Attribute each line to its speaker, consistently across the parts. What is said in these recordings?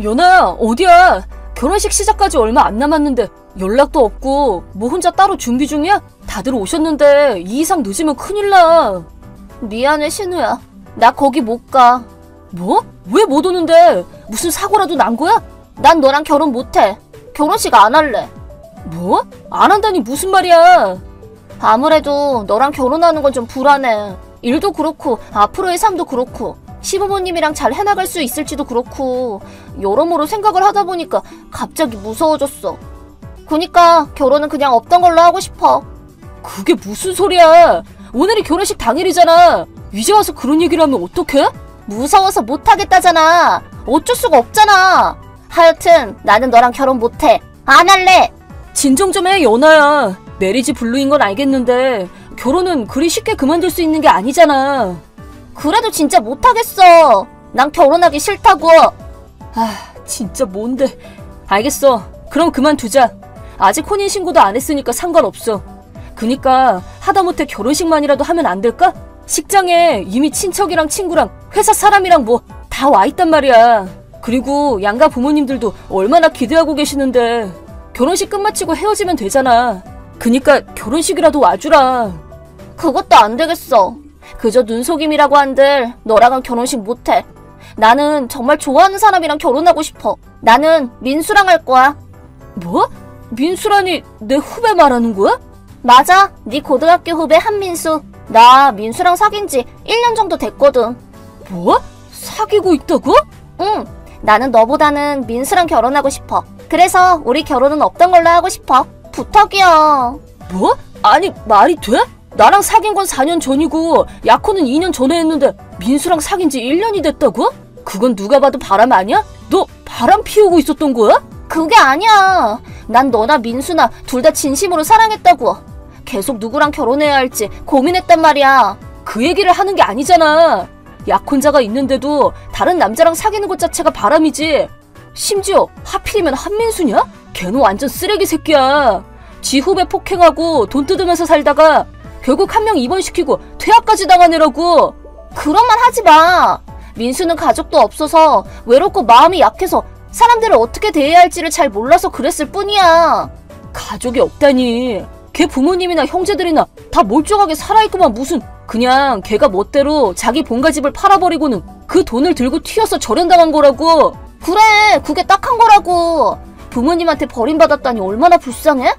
Speaker 1: 연아야, 어디야? 결혼식 시작까지 얼마 안 남았는데 연락도 없고 뭐 혼자 따로 준비 중이야? 다들 오셨는데 이 이상 늦으면 큰일 나.
Speaker 2: 미안해, 신우야. 나 거기 못 가.
Speaker 1: 뭐? 왜 못 오는데? 무슨 사고라도 난 거야?
Speaker 2: 난 너랑 결혼 못해. 결혼식 안 할래.
Speaker 1: 뭐? 안 한다니 무슨 말이야?
Speaker 2: 아무래도 너랑 결혼하는 건 좀 불안해. 일도 그렇고 앞으로의 삶도 그렇고 시부모님이랑 잘 해나갈 수 있을지도 그렇고 여러모로 생각을 하다 보니까 갑자기 무서워졌어. 그니까 결혼은 그냥 없던 걸로 하고 싶어.
Speaker 1: 그게 무슨 소리야? 오늘이 결혼식 당일이잖아. 이제 와서 그런 얘기를 하면 어떡해?
Speaker 2: 무서워서 못하겠다잖아. 어쩔 수가 없잖아. 하여튼 나는 너랑 결혼 못해. 안 할래.
Speaker 1: 진정 좀 해, 연아야. 메리지 블루인 건 알겠는데 결혼은 그리 쉽게 그만둘 수 있는 게 아니잖아.
Speaker 2: 그래도 진짜 못하겠어. 난 결혼하기 싫다고.
Speaker 1: 아, 진짜 뭔데. 알겠어. 그럼 그만두자. 아직 혼인신고도 안 했으니까 상관없어. 그니까 하다못해 결혼식만이라도 하면 안 될까? 식장에 이미 친척이랑 친구랑 회사 사람이랑 뭐 다 와 있단 말이야. 그리고 양가 부모님들도 얼마나 기대하고 계시는데 결혼식 끝마치고 헤어지면 되잖아. 그니까 결혼식이라도 와주라.
Speaker 2: 그것도 안 되겠어. 그저 눈속임이라고 한들 너랑은 결혼식 못해. 나는 정말 좋아하는 사람이랑 결혼하고 싶어. 나는 민수랑 할 거야.
Speaker 1: 뭐? 민수라니 내 후배 말하는 거야?
Speaker 2: 맞아. 네 고등학교 후배 한민수. 나 민수랑 사귄 지 1년 정도 됐거든.
Speaker 1: 뭐? 사귀고 있다고?
Speaker 2: 응. 나는 너보다는 민수랑 결혼하고 싶어. 그래서 우리 결혼은 없던 걸로 하고 싶어. 부탁이야.
Speaker 1: 뭐? 아니 말이 돼? 나랑 사귄 건 4년 전이고 약혼은 2년 전에 했는데 민수랑 사귄 지 1년이 됐다고? 그건 누가 봐도 바람 아니야? 너 바람 피우고 있었던 거야?
Speaker 2: 그게 아니야. 난 너나 민수나 둘 다 진심으로 사랑했다고. 계속 누구랑 결혼해야 할지 고민했단 말이야.
Speaker 1: 그 얘기를 하는 게 아니잖아. 약혼자가 있는데도 다른 남자랑 사귀는 것 자체가 바람이지. 심지어 하필이면 한민수냐? 걔는 완전 쓰레기 새끼야. 지 후배 폭행하고 돈 뜯으면서 살다가 결국 한 명 입원시키고 퇴학까지 당한 애라고.
Speaker 2: 그런 말 하지 마. 민수는 가족도 없어서 외롭고 마음이 약해서 사람들을 어떻게 대해야 할지를 잘 몰라서 그랬을 뿐이야.
Speaker 1: 가족이 없다니. 걔 부모님이나 형제들이나 다 멀쩡하게 살아있구만. 무슨 그냥 걔가 멋대로 자기 본가 집을 팔아버리고는 그 돈을 들고 튀어서 절연당한 거라고.
Speaker 2: 그래, 그게 딱한 거라고. 부모님한테 버림받았다니 얼마나 불쌍해?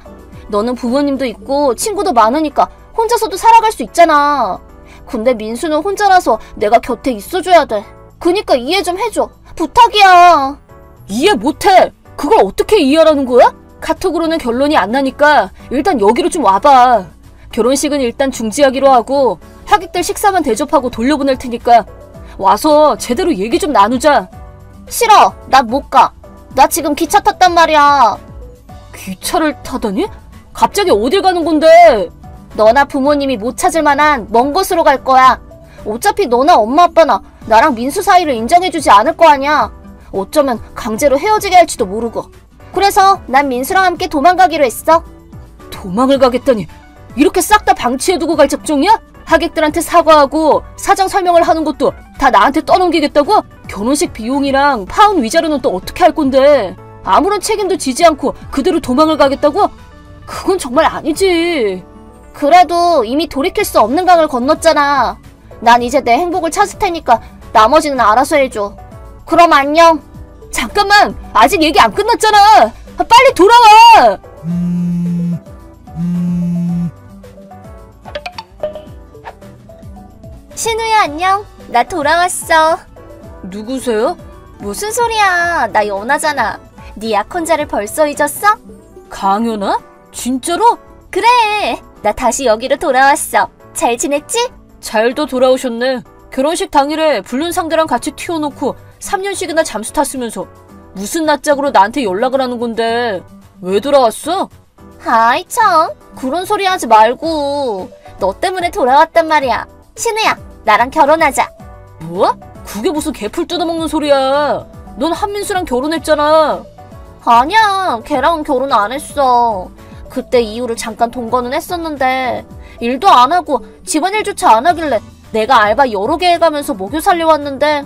Speaker 2: 너는 부모님도 있고 친구도 많으니까 혼자서도 살아갈 수 있잖아. 근데 민수는 혼자라서 내가 곁에 있어줘야 돼. 그니까 이해 좀 해줘. 부탁이야.
Speaker 1: 이해 못해. 그걸 어떻게 이해하라는 거야? 카톡으로는 결론이 안 나니까 일단 여기로 좀 와봐. 결혼식은 일단 중지하기로 하고 하객들 식사만 대접하고 돌려보낼 테니까 와서 제대로 얘기 좀 나누자.
Speaker 2: 싫어. 나 못 가. 나 지금 기차 탔단 말이야.
Speaker 1: 기차를 타다니? 갑자기 어딜 가는 건데?
Speaker 2: 너나 부모님이 못 찾을 만한 먼 곳으로 갈 거야. 어차피 너나 엄마 아빠나 나랑 민수 사이를 인정해주지 않을 거 아니야. 어쩌면 강제로 헤어지게 할지도 모르고. 그래서 난 민수랑 함께 도망가기로 했어.
Speaker 1: 도망을 가겠다니. 이렇게 싹 다 방치해두고 갈 작정이야? 하객들한테 사과하고 사정 설명을 하는 것도 다 나한테 떠넘기겠다고? 결혼식 비용이랑 파혼 위자료는 또 어떻게 할 건데? 아무런 책임도 지지 않고 그대로 도망을 가겠다고? 그건 정말 아니지.
Speaker 2: 그래도 이미 돌이킬 수 없는 강을 건넜잖아. 난 이제 내 행복을 찾을 테니까 나머지는 알아서 해줘. 그럼 안녕.
Speaker 1: 잠깐만, 아직 얘기 안 끝났잖아. 빨리 돌아와.
Speaker 2: 신우야, 안녕. 나 돌아왔어.
Speaker 1: 누구세요?
Speaker 2: 무슨 소리야. 나 연하잖아. 네 약혼자를 벌써 잊었어?
Speaker 1: 강연아? 진짜로?
Speaker 2: 그래. 나 다시 여기로 돌아왔어. 잘 지냈지?
Speaker 1: 잘도 돌아오셨네. 결혼식 당일에 불륜 상대랑 같이 튀어놓고 3년씩이나 잠수 탔으면서 무슨 낯짝으로 나한테 연락을 하는 건데 왜 돌아왔어?
Speaker 2: 아이 참, 그런 소리 하지 말고. 너 때문에 돌아왔단 말이야. 신우야, 나랑 결혼하자.
Speaker 1: 뭐? 그게 무슨 개풀 뜯어먹는 소리야. 넌 한민수랑 결혼했잖아.
Speaker 2: 아니야, 걔랑은 결혼 안 했어. 그때 이후로 잠깐 동거는 했었는데 일도 안 하고 집안일조차 안 하길래 내가 알바 여러 개 해가면서 먹여 살려왔는데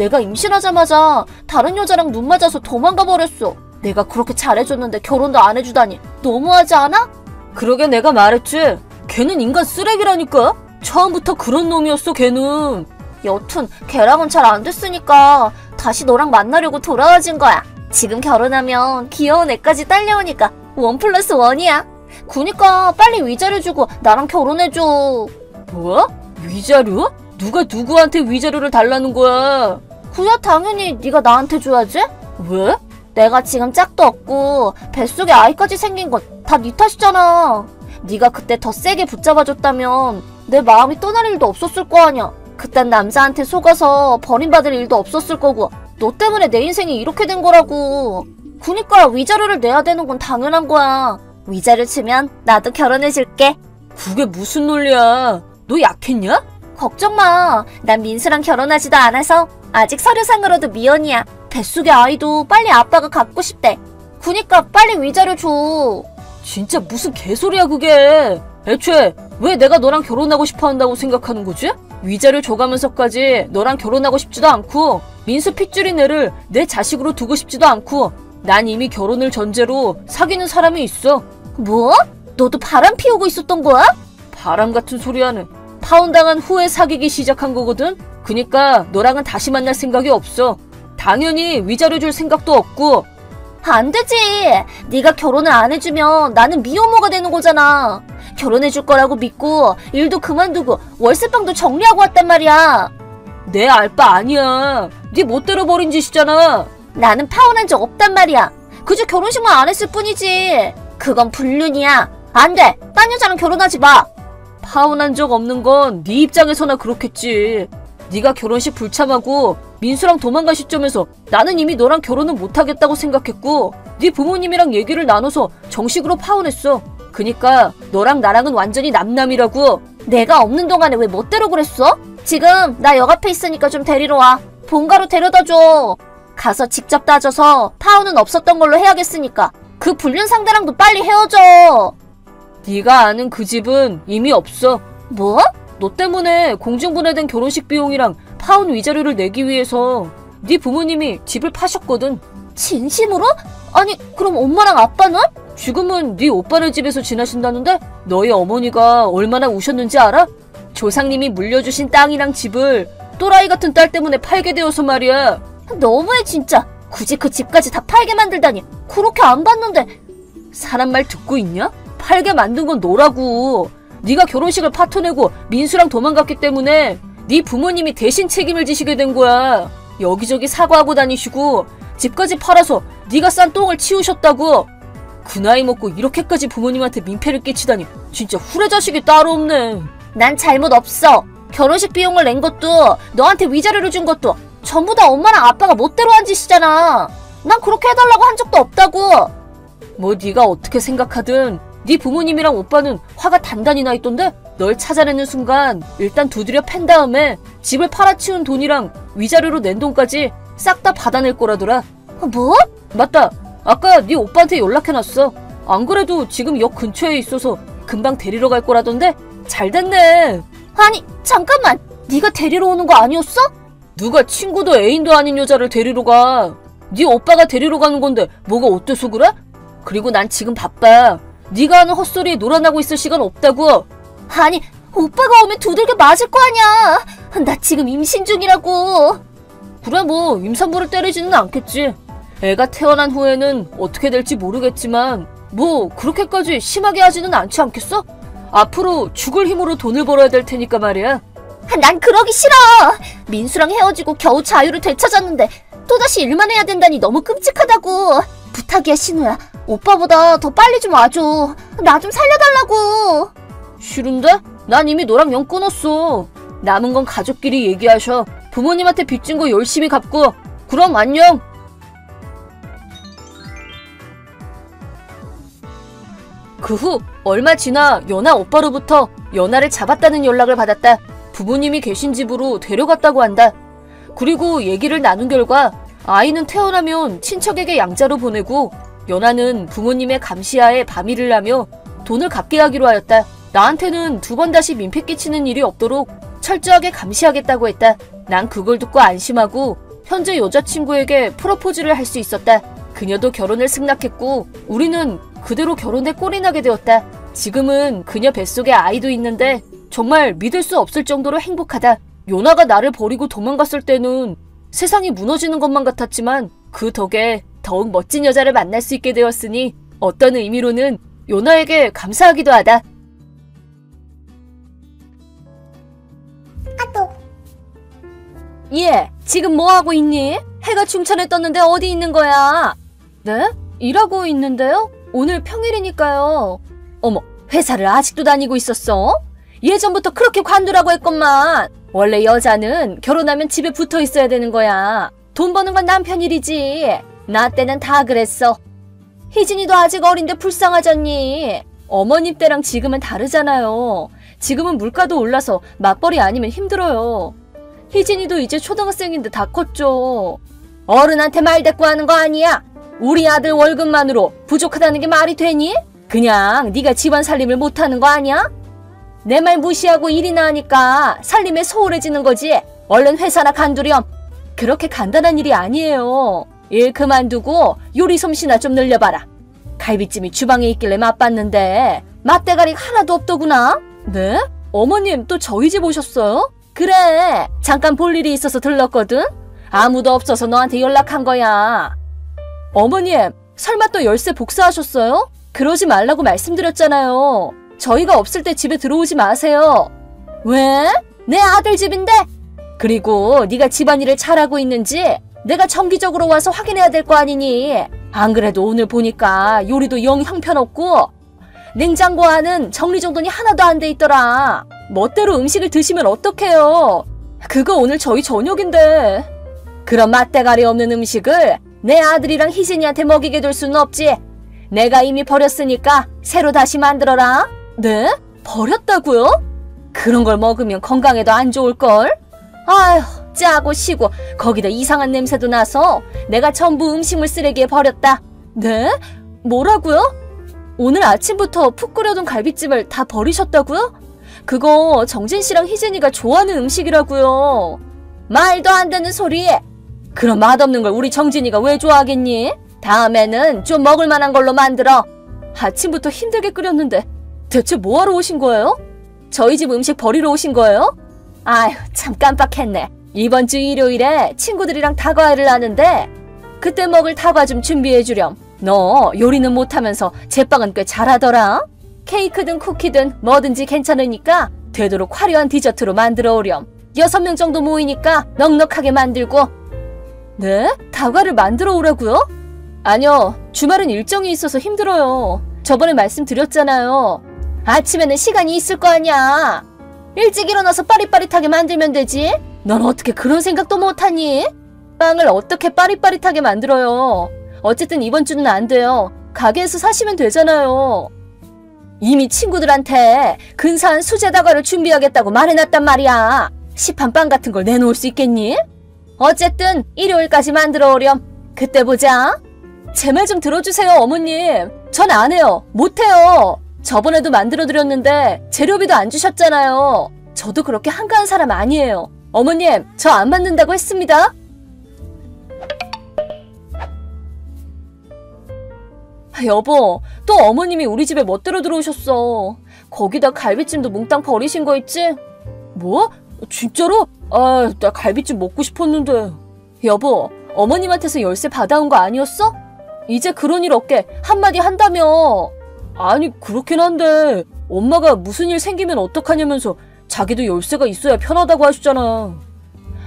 Speaker 2: 내가 임신하자마자 다른 여자랑 눈 맞아서 도망가 버렸어. 내가 그렇게 잘해줬는데 결혼도 안 해주다니 너무하지 않아?
Speaker 1: 그러게 내가 말했지. 걔는 인간 쓰레기라니까. 처음부터 그런 놈이었어, 걔는.
Speaker 2: 여튼 걔랑은 잘 안 됐으니까 다시 너랑 만나려고 돌아와준 거야. 지금 결혼하면 귀여운 애까지 딸려오니까 1+1이야. 그니까 빨리 위자료 주고 나랑 결혼해줘.
Speaker 1: 뭐? 위자료? 누가 누구한테 위자료를 달라는 거야?
Speaker 2: 그야 당연히 네가 나한테 줘야지.
Speaker 1: 왜?
Speaker 2: 내가 지금 짝도 없고 뱃속에 아이까지 생긴 건 다 네 탓이잖아. 네가 그때 더 세게 붙잡아줬다면 내 마음이 떠날 일도 없었을 거 아냐. 그딴 남자한테 속아서 버림받을 일도 없었을 거고 너 때문에 내 인생이 이렇게 된 거라고. 그니까 위자료를 내야 되는 건 당연한 거야. 위자료 주면 나도 결혼해줄게.
Speaker 1: 그게 무슨 논리야? 너 약했냐?
Speaker 2: 걱정 마. 난 민수랑 결혼하지도 않아서 아직 서류상으로도 미혼이야. 뱃속의 아이도 빨리 아빠가 갖고 싶대. 그니까 빨리 위자료 줘.
Speaker 1: 진짜 무슨 개소리야 그게. 애초에 왜 내가 너랑 결혼하고 싶어 한다고 생각하는 거지? 위자료 줘가면서까지 너랑 결혼하고 싶지도 않고 민수 핏줄인 애를 내 자식으로 두고 싶지도 않고 난 이미 결혼을 전제로 사귀는 사람이 있어.
Speaker 2: 뭐? 너도 바람 피우고 있었던 거야?
Speaker 1: 바람 같은 소리 하네. 파혼당한 후에 사귀기 시작한 거거든? 그니까 너랑은 다시 만날 생각이 없어. 당연히 위자료 줄 생각도 없고.
Speaker 2: 안 되지. 네가 결혼을 안 해주면 나는 미혼모가 되는 거잖아. 결혼해줄 거라고 믿고 일도 그만두고 월세방도 정리하고 왔단 말이야.
Speaker 1: 내 알 바 아니야. 네 멋대로 버린 짓이잖아.
Speaker 2: 나는 파혼한 적 없단 말이야. 그저 결혼식만 안 했을 뿐이지. 그건 불륜이야. 안 돼. 딴 여자랑 결혼하지 마.
Speaker 1: 파혼한 적 없는 건 네 입장에서나 그렇겠지. 네가 결혼식 불참하고 민수랑 도망간 시점에서 나는 이미 너랑 결혼은 못하겠다고 생각했고 네 부모님이랑 얘기를 나눠서 정식으로 파혼했어. 그니까 너랑 나랑은 완전히 남남이라고.
Speaker 2: 내가 없는 동안에 왜 멋대로 그랬어? 지금 나 역 앞에 있으니까 좀 데리러 와. 본가로 데려다줘. 가서 직접 따져서 파혼은 없었던 걸로 해야겠으니까 그 불륜 상대랑도 빨리 헤어져.
Speaker 1: 네가 아는 그 집은 이미 없어.
Speaker 2: 뭐?
Speaker 1: 너 때문에 공중분해된 결혼식 비용이랑 파혼 위자료를 내기 위해서 네 부모님이 집을 파셨거든.
Speaker 2: 진심으로? 아니 그럼 엄마랑 아빠는?
Speaker 1: 지금은 네 오빠네 집에서 지내신다는데 너희 어머니가 얼마나 우셨는지 알아? 조상님이 물려주신 땅이랑 집을 또라이 같은 딸 때문에 팔게 되어서 말이야.
Speaker 2: 너무해 진짜. 굳이 그 집까지 다 팔게 만들다니. 그렇게 안 봤는데.
Speaker 1: 사람 말 듣고 있냐? 팔게 만든 건 너라고. 네가 결혼식을 파토내고 민수랑 도망갔기 때문에 네 부모님이 대신 책임을 지시게 된 거야. 여기저기 사과하고 다니시고 집까지 팔아서 네가 싼 똥을 치우셨다고. 그 나이 먹고 이렇게까지 부모님한테 민폐를 끼치다니 진짜 후레자식이 따로 없네.
Speaker 2: 난 잘못 없어. 결혼식 비용을 낸 것도 너한테 위자료를 준 것도 전부 다 엄마랑 아빠가 멋대로 한 짓이잖아. 난 그렇게 해달라고 한 적도 없다고.
Speaker 1: 뭐 네가 어떻게 생각하든 네 부모님이랑 오빠는 화가 단단히 나 있던데 널 찾아내는 순간 일단 두드려 팬 다음에 집을 팔아치운 돈이랑 위자료로 낸 돈까지 싹 다 받아낼 거라더라.
Speaker 2: 뭐?
Speaker 1: 맞다. 아까 네 오빠한테 연락해놨어. 안 그래도 지금 역 근처에 있어서 금방 데리러 갈 거라던데 잘 됐네.
Speaker 2: 아니 잠깐만. 네가 데리러 오는 거 아니었어?
Speaker 1: 누가 친구도 애인도 아닌 여자를 데리러 가. 네 오빠가 데리러 가는 건데 뭐가 어때서 그래? 그리고 난 지금 바빠. 네가 하는 헛소리에 놀아나고 있을 시간 없다고.
Speaker 2: 아니 오빠가 오면 두들겨 맞을 거 아니야. 나 지금 임신 중이라고.
Speaker 1: 그래 뭐 임산부를 때리지는 않겠지. 애가 태어난 후에는 어떻게 될지 모르겠지만 뭐 그렇게까지 심하게 하지는 않지 않겠어? 앞으로 죽을 힘으로 돈을 벌어야 될 테니까 말이야.
Speaker 2: 난 그러기 싫어. 민수랑 헤어지고 겨우 자유를 되찾았는데 또다시 일만 해야 된다니 너무 끔찍하다고. 부탁이야 신우야. 오빠보다 더 빨리 좀 와줘. 나 좀 살려달라고.
Speaker 1: 싫은데? 난 이미 너랑 연 끊었어. 남은 건 가족끼리 얘기하셔. 부모님한테 빚진 거 열심히 갚고. 그럼 안녕. 그 후 얼마 지나 연아 오빠로부터 연아를 잡았다는 연락을 받았다. 부모님이 계신 집으로 데려갔다고 한다. 그리고 얘기를 나눈 결과 아이는 태어나면 친척에게 양자로 보내고 연아는 부모님의 감시하에 밤일을 하며 돈을 갚게 하기로 하였다. 나한테는 두 번 다시 민폐 끼치는 일이 없도록 철저하게 감시하겠다고 했다. 난 그걸 듣고 안심하고 현재 여자친구에게 프로포즈를 할 수 있었다. 그녀도 결혼을 승낙했고 우리는 그대로 결혼에 꼴이 나게 되었다. 지금은 그녀 뱃속에 아이도 있는데 정말 믿을 수 없을 정도로 행복하다. 요나가 나를 버리고 도망갔을 때는 세상이 무너지는 것만 같았지만 그 덕에 더욱 멋진 여자를 만날 수 있게 되었으니 어떤 의미로는 요나에게 감사하기도 하다. 예, 지금 뭐하고 있니? 해가 중천에 떴는데 어디 있는 거야? 네? 일하고 있는데요? 오늘 평일이니까요. 어머, 회사를 아직도 다니고 있었어? 예전부터 그렇게 관두라고 했건만. 원래 여자는 결혼하면 집에 붙어 있어야 되는 거야. 돈 버는 건 남편 일이지. 나 때는 다 그랬어. 희진이도 아직 어린데 불쌍하잖니. 어머님 때랑 지금은 다르잖아요. 지금은 물가도 올라서 맞벌이 아니면 힘들어요. 희진이도 이제 초등학생인데 다 컸죠. 어른한테 말 대꾸 하는 거 아니야. 우리 아들 월급만으로 부족하다는 게 말이 되니? 그냥 네가 집안 살림을 못하는 거 아니야? 내 말 무시하고 일이나 하니까 살림에 소홀해지는 거지. 얼른 회사나 간두렴. 그렇게 간단한 일이 아니에요. 일 그만두고 요리 솜씨나 좀 늘려봐라. 갈비찜이 주방에 있길래 맛봤는데 맛대가리가 하나도 없더구나. 네? 어머님 또 저희 집 오셨어요? 그래, 잠깐 볼 일이 있어서 들렀거든. 아무도 없어서 너한테 연락한 거야. 어머님, 설마 또 열쇠 복사하셨어요? 그러지 말라고 말씀드렸잖아요. 저희가 없을 때 집에 들어오지 마세요. 왜? 내 아들 집인데? 그리고 네가 집안일을 잘하고 있는지 내가 정기적으로 와서 확인해야 될 거 아니니. 안 그래도 오늘 보니까 요리도 영 형편없고 냉장고 안은 정리정돈이 하나도 안 돼 있더라. 멋대로 음식을 드시면 어떡해요. 그거 오늘 저희 저녁인데. 그런 맛대가리 없는 음식을 내 아들이랑 희진이한테 먹이게 둘 수는 없지. 내가 이미 버렸으니까 새로 다시 만들어라. 네? 버렸다고요? 그런 걸 먹으면 건강에도 안 좋을걸? 아휴, 짜고 시고 거기다 이상한 냄새도 나서 내가 전부 음식물 쓰레기에 버렸다. 네? 뭐라고요? 오늘 아침부터 푹 끓여둔 갈비찜을 다 버리셨다고요? 그거 정진 씨랑 희진이가 좋아하는 음식이라고요. 말도 안 되는 소리. 그런 맛없는 걸 우리 정진이가 왜 좋아하겠니? 다음에는 좀 먹을 만한 걸로 만들어. 아침부터 힘들게 끓였는데 대체 뭐하러 오신 거예요? 저희 집 음식 버리러 오신 거예요? 아휴, 참 깜빡했네. 이번 주 일요일에 친구들이랑 다과회를 하는데 그때 먹을 다과 좀 준비해주렴. 너 요리는 못하면서 제빵은 꽤 잘하더라. 케이크든 쿠키든 뭐든지 괜찮으니까 되도록 화려한 디저트로 만들어 오렴. 6명 정도 모이니까 넉넉하게 만들고. 네? 다과를 만들어 오라고요? 아니요, 주말은 일정이 있어서 힘들어요. 저번에 말씀드렸잖아요. 아침에는 시간이 있을 거 아니야. 일찍 일어나서 빠릿빠릿하게 만들면 되지. 넌 어떻게 그런 생각도 못하니? 빵을 어떻게 빠릿빠릿하게 만들어요. 어쨌든 이번 주는 안 돼요. 가게에서 사시면 되잖아요. 이미 친구들한테 근사한 수제 다과를 준비하겠다고 말해놨단 말이야. 시판 빵 같은 걸 내놓을 수 있겠니? 어쨌든 일요일까지 만들어 오렴. 그때 보자. 제 말 좀 들어주세요, 어머님. 전 안 해요. 못해요. 저번에도 만들어드렸는데 재료비도 안 주셨잖아요. 저도 그렇게 한가한 사람 아니에요. 어머님, 저 안 만든다고 했습니다. 여보, 또 어머님이 우리 집에 멋대로 들어오셨어. 거기다 갈비찜도 몽땅 버리신 거 있지? 뭐? 진짜로? 아, 나 갈비찜 먹고 싶었는데. 여보, 어머님한테서 열쇠 받아온 거 아니었어? 이제 그런 일 없게 한마디 한다며. 아니, 그렇긴 한데 엄마가 무슨 일 생기면 어떡하냐면서 자기도 열쇠가 있어야 편하다고 하셨잖아.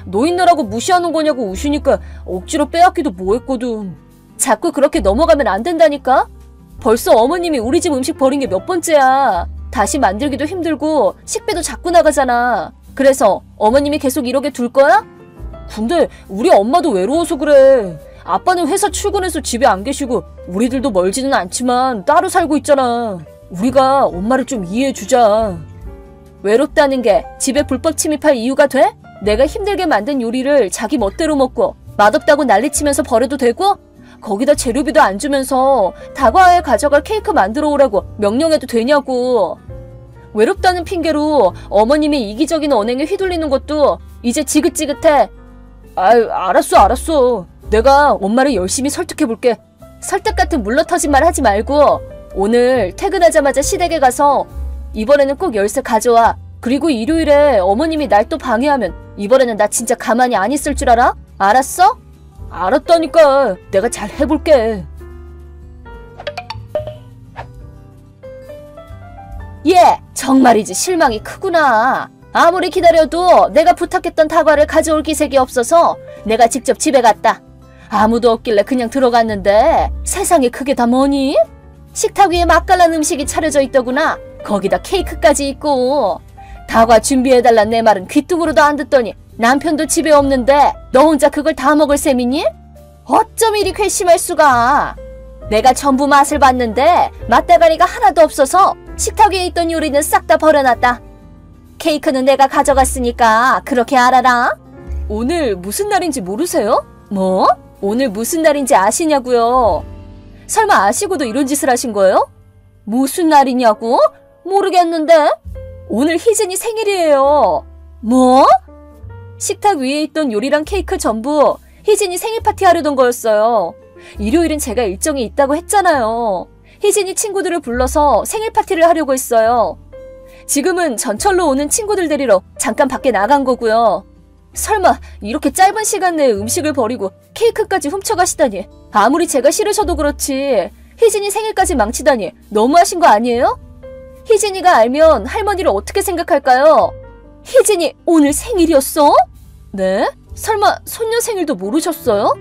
Speaker 1: 노인네라고 무시하는 거냐고 우시니까 억지로 빼앗기도 뭐했거든. 자꾸 그렇게 넘어가면 안 된다니까? 벌써 어머님이 우리 집 음식 버린 게 몇 번째야. 다시 만들기도 힘들고 식비도 자꾸 나가잖아. 그래서 어머님이 계속 이러게 둘 거야? 근데 우리 엄마도 외로워서 그래. 아빠는 회사 출근해서 집에 안 계시고 우리들도 멀지는 않지만 따로 살고 있잖아. 우리가 엄마를 좀 이해해주자. 외롭다는 게 집에 불법 침입할 이유가 돼? 내가 힘들게 만든 요리를 자기 멋대로 먹고 맛없다고 난리치면서 버려도 되고? 거기다 재료비도 안 주면서 다과에 가져갈 케이크 만들어 오라고 명령해도 되냐고. 외롭다는 핑계로 어머님이 이기적인 언행에 휘둘리는 것도 이제 지긋지긋해. 아유, 알았어. 내가 엄마를 열심히 설득해볼게. 설득 같은 물러터진 말 하지 말고 오늘 퇴근하자마자 시댁에 가서 이번에는 꼭 열쇠 가져와. 그리고 일요일에 어머님이 날 또 방해하면 이번에는 나 진짜 가만히 안 있을 줄 알아? 알았어? 알았다니까. 내가 잘 해볼게. 예, 정말이지 실망이 크구나. 아무리 기다려도 내가 부탁했던 다과를 가져올 기색이 없어서 내가 직접 집에 갔다. 아무도 없길래 그냥 들어갔는데 세상에 그게 다 뭐니? 식탁 위에 맛깔난 음식이 차려져 있더구나. 거기다 케이크까지 있고. 다과 준비해달란 내 말은 귀뚱으로도 안 듣더니 남편도 집에 없는데 너 혼자 그걸 다 먹을 셈이니? 어쩜 이리 괘씸할 수가. 내가 전부 맛을 봤는데 맛대가리가 하나도 없어서 식탁 위에 있던 요리는 싹 다 버려놨다. 케이크는 내가 가져갔으니까 그렇게 알아라. 오늘 무슨 날인지 모르세요? 뭐? 오늘 무슨 날인지 아시냐고요? 설마 아시고도 이런 짓을 하신 거예요? 무슨 날이냐고? 모르겠는데? 오늘 희진이 생일이에요. 뭐? 식탁 위에 있던 요리랑 케이크 전부 희진이 생일 파티 하려던 거였어요. 일요일은 제가 일정이 있다고 했잖아요. 희진이 친구들을 불러서 생일 파티를 하려고 했어요. 지금은 전철로 오는 친구들 데리러 잠깐 밖에 나간 거고요. 설마 이렇게 짧은 시간 내에 음식을 버리고 케이크까지 훔쳐가시다니. 아무리 제가 싫으셔도 그렇지 희진이 생일까지 망치다니 너무하신 거 아니에요? 희진이가 알면 할머니를 어떻게 생각할까요? 희진이 오늘 생일이었어? 네? 설마 손녀 생일도 모르셨어요?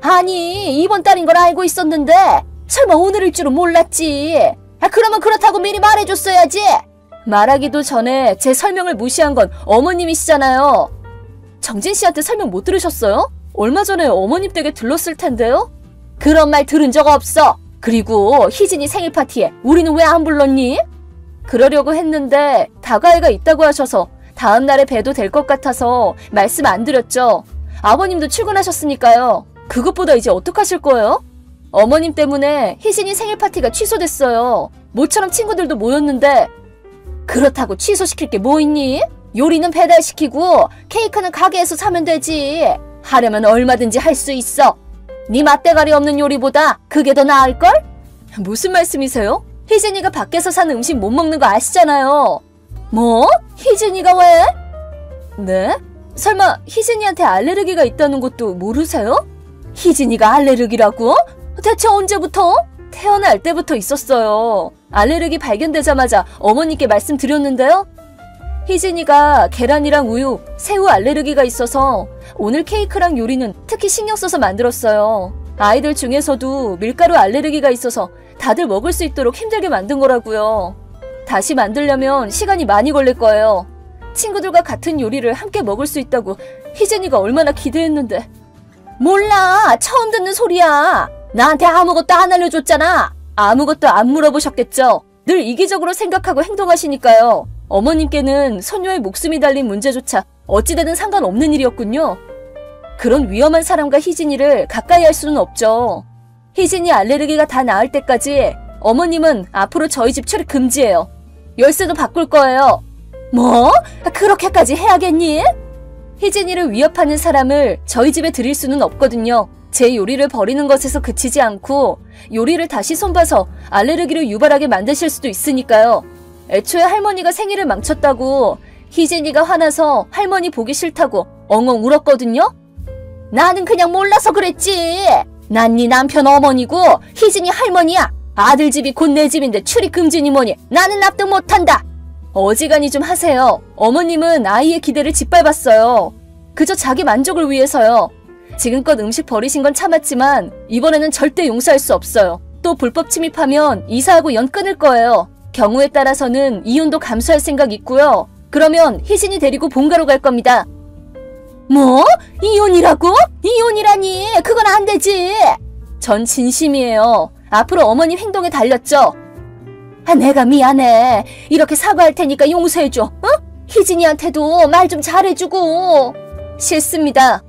Speaker 1: 아니, 이번 달인 걸 알고 있었는데 설마 오늘일 줄은 몰랐지. 그러면 그렇다고 미리 말해줬어야지. 말하기도 전에 제 설명을 무시한 건 어머님이시잖아요. 정진 씨한테 설명 못 들으셨어요? 얼마 전에 어머님 댁에 들렀을 텐데요? 그런 말 들은 적 없어. 그리고 희진이 생일 파티에 우리는 왜 안 불렀니? 그러려고 했는데 다가이가 있다고 하셔서 다음 날에 뵈도 될 것 같아서 말씀 안 드렸죠. 아버님도 출근하셨으니까요. 그것보다 이제 어떡하실 거예요? 어머님 때문에 희진이 생일 파티가 취소됐어요. 모처럼 친구들도 모였는데. 그렇다고 취소시킬 게 뭐 있니? 요리는 배달시키고 케이크는 가게에서 사면 되지. 하려면 얼마든지 할 수 있어. 네 맛대가리 없는 요리보다 그게 더 나을걸? 무슨 말씀이세요? 희진이가 밖에서 사는 음식 못 먹는 거 아시잖아요. 뭐? 희진이가 왜? 네? 설마 희진이한테 알레르기가 있다는 것도 모르세요? 희진이가 알레르기라고? 대체 언제부터? 태어날 때부터 있었어요. 알레르기 발견되자마자 어머니께 말씀드렸는데요. 희진이가 계란이랑 우유, 새우 알레르기가 있어서 오늘 케이크랑 요리는 특히 신경 써서 만들었어요. 아이들 중에서도 밀가루 알레르기가 있어서 다들 먹을 수 있도록 힘들게 만든 거라고요. 다시 만들려면 시간이 많이 걸릴 거예요. 친구들과 같은 요리를 함께 먹을 수 있다고 희진이가 얼마나 기대했는데. 몰라, 처음 듣는 소리야. 나한테 아무것도 안 알려줬잖아. 아무것도 안 물어보셨겠죠. 늘 이기적으로 생각하고 행동하시니까요. 어머님께는 손녀의 목숨이 달린 문제조차 어찌되든 상관없는 일이었군요. 그런 위험한 사람과 희진이를 가까이 할 수는 없죠. 희진이 알레르기가 다 나을 때까지 어머님은 앞으로 저희 집 출입 금지예요. 열쇠도 바꿀 거예요. 뭐? 그렇게까지 해야겠니? 희진이를 위협하는 사람을 저희 집에 들일 수는 없거든요. 제 요리를 버리는 것에서 그치지 않고 요리를 다시 손봐서 알레르기를 유발하게 만드실 수도 있으니까요. 애초에 할머니가 생일을 망쳤다고 희진이가 화나서 할머니 보기 싫다고 엉엉 울었거든요. 나는 그냥 몰라서 그랬지. 난 네 남편 어머니고 희진이 할머니야. 아들 집이 곧 내 집인데 출입 금지니 뭐니. 나는 납득 못한다. 어지간히 좀 하세요. 어머님은 아이의 기대를 짓밟았어요. 그저 자기 만족을 위해서요. 지금껏 음식 버리신 건 참았지만 이번에는 절대 용서할 수 없어요. 또 불법 침입하면 이사하고 연 끊을 거예요. 경우에 따라서는 이혼도 감수할 생각 있고요. 그러면 희진이 데리고 본가로 갈 겁니다. 뭐? 이혼이라고? 이혼이라니 그건 안 되지. 전 진심이에요. 앞으로 어머님 행동에 달렸죠. 내가 미안해. 이렇게 사과할 테니까 용서해줘. 어? 희진이한테도 말 좀 잘해주고. 싫습니다.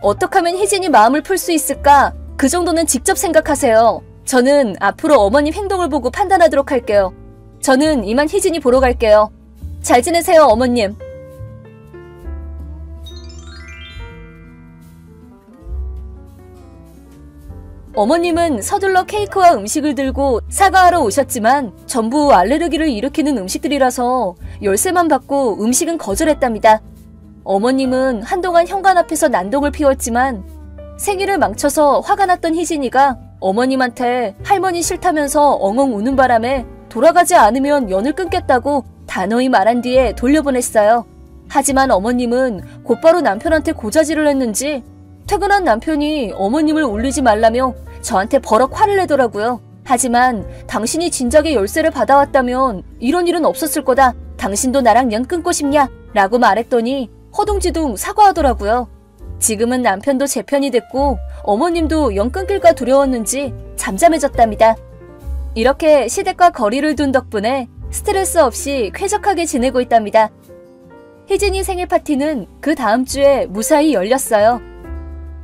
Speaker 1: 어떻게 하면 희진이 마음을 풀 수 있을까? 그 정도는 직접 생각하세요. 저는 앞으로 어머님 행동을 보고 판단하도록 할게요. 저는 이만 희진이 보러 갈게요. 잘 지내세요, 어머님. 어머님은 서둘러 케이크와 음식을 들고 사과하러 오셨지만 전부 알레르기를 일으키는 음식들이라서 열쇠만 받고 음식은 거절했답니다. 어머님은 한동안 현관 앞에서 난동을 피웠지만 생일을 망쳐서 화가 났던 희진이가 어머님한테 할머니 싫다면서 엉엉 우는 바람에 돌아가지 않으면 연을 끊겠다고 단호히 말한 뒤에 돌려보냈어요. 하지만 어머님은 곧바로 남편한테 고자질을 했는지 퇴근한 남편이 어머님을 울리지 말라며 저한테 버럭 화를 내더라고요. 하지만 당신이 진작에 열쇠를 받아왔다면 이런 일은 없었을 거다. 당신도 나랑 연 끊고 싶냐? 라고 말했더니 허둥지둥 사과하더라고요. 지금은 남편도 제 편이 됐고 어머님도 연 끊길까 두려웠는지 잠잠해졌답니다. 이렇게 시댁과 거리를 둔 덕분에 스트레스 없이 쾌적하게 지내고 있답니다. 희진이 생일 파티는 그 다음 주에 무사히 열렸어요.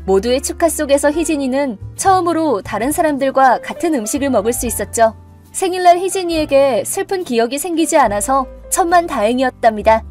Speaker 1: 모두의 축하 속에서 희진이는 처음으로 다른 사람들과 같은 음식을 먹을 수 있었죠. 생일날 희진이에게 슬픈 기억이 생기지 않아서 천만다행이었답니다.